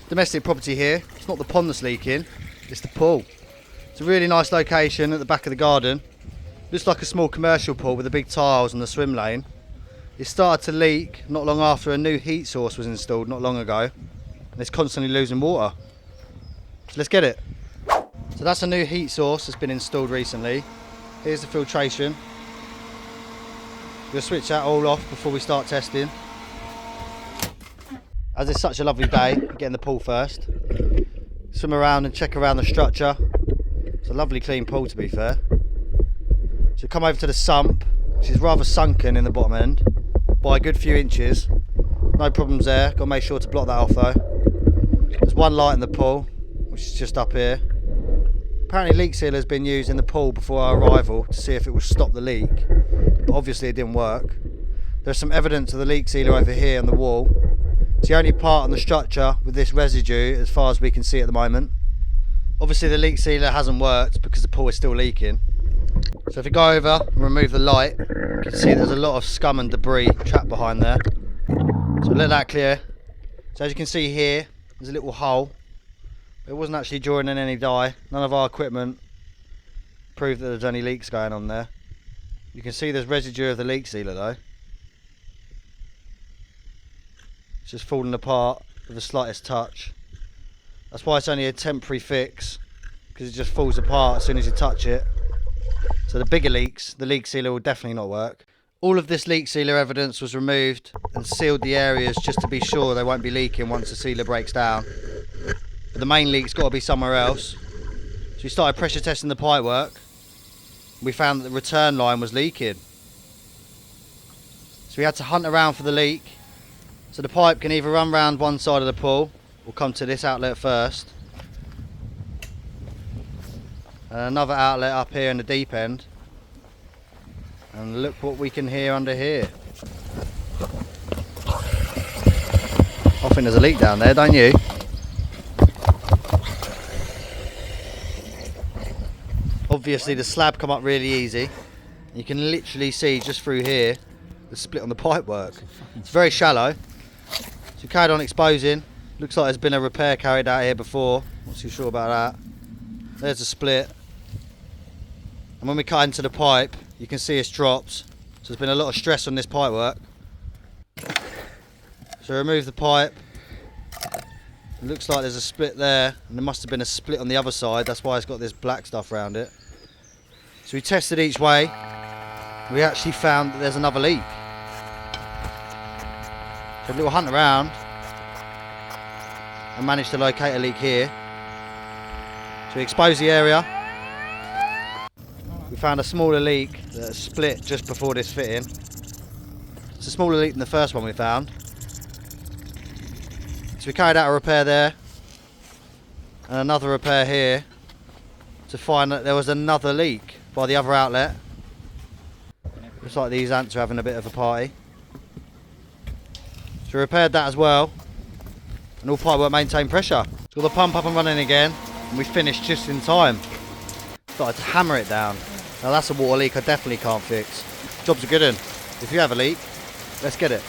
Domestic property here. It's not the pond that's leaking, it's the pool. It's a really nice location at the back of the garden. Looks like a small commercial pool with the big tiles and the swim lane. It started to leak not long after a new heat source was installed not long ago, and it's constantly losing water. So let's get it. So that's a new heat source that's been installed recently. Here's the filtration. We'll switch that all off before we start testing. As it's such a lovely day, get in the pool first. Swim around and check around the structure. It's a lovely clean pool, to be fair. So come over to the sump, which is rather sunken in the bottom end by a good few inches. No problems there, got to make sure to block that off though. There's one light in the pool, which is just up here. Apparently leak sealer has been used in the pool before our arrival to see if it would stop the leak, but obviously it didn't work. There's some evidence of the leak sealer over here on the wall. It's the only part on the structure with this residue as far as we can see at the moment. Obviously the leak sealer hasn't worked because the pool is still leaking. So if you go over and remove the light, you can see there's a lot of scum and debris trapped behind there. So let that clear. So as you can see here, there's a little hole. It wasn't actually drawing in any dye. None of our equipment proved that there's any leaks going on there. You can see there's residue of the leak sealer though. It's just falling apart with the slightest touch. That's why it's only a temporary fix, because it just falls apart as soon as you touch it. So the bigger leaks, the leak sealer will definitely not work. All of this leak sealer evidence was removed and sealed the areas just to be sure they won't be leaking once the sealer breaks down. But the main leak's got to be somewhere else. So we started pressure testing the pipework. We found that the return line was leaking. So we had to hunt around for the leak. So the pipe can either run round one side of the pool or come to this outlet first. And another outlet up here in the deep end. And look what we can hear under here. I think there's a leak down there, don't you? Obviously the slab come up really easy. You can literally see just through here the split on the pipework. It's very shallow. So we carried on exposing. Looks like there's been a repair carried out here before. Not too sure about that. There's a split. And when we cut into the pipe, you can see it's dropped. So there's been a lot of stress on this pipework. So remove the pipe. It looks like there's a split there, and there must have been a split on the other side. That's why it's got this black stuff around it. So we tested each way. We actually found that there's another leak. So a little hunt around and managed to locate a leak here. So we exposed the area. We found a smaller leak that split just before this fitting. It's a smaller leak than the first one we found. So we carried out a repair there and another repair here to find that there was another leak by the other outlet. Looks like these ants are having a bit of a party. So we repaired that as well, and all pipework maintained pressure. So got the pump up and running again, and we finished just in time. Started to hammer it down. Now that's a water leak I definitely can't fix. Job's a good one. If you have a leak, let's get it.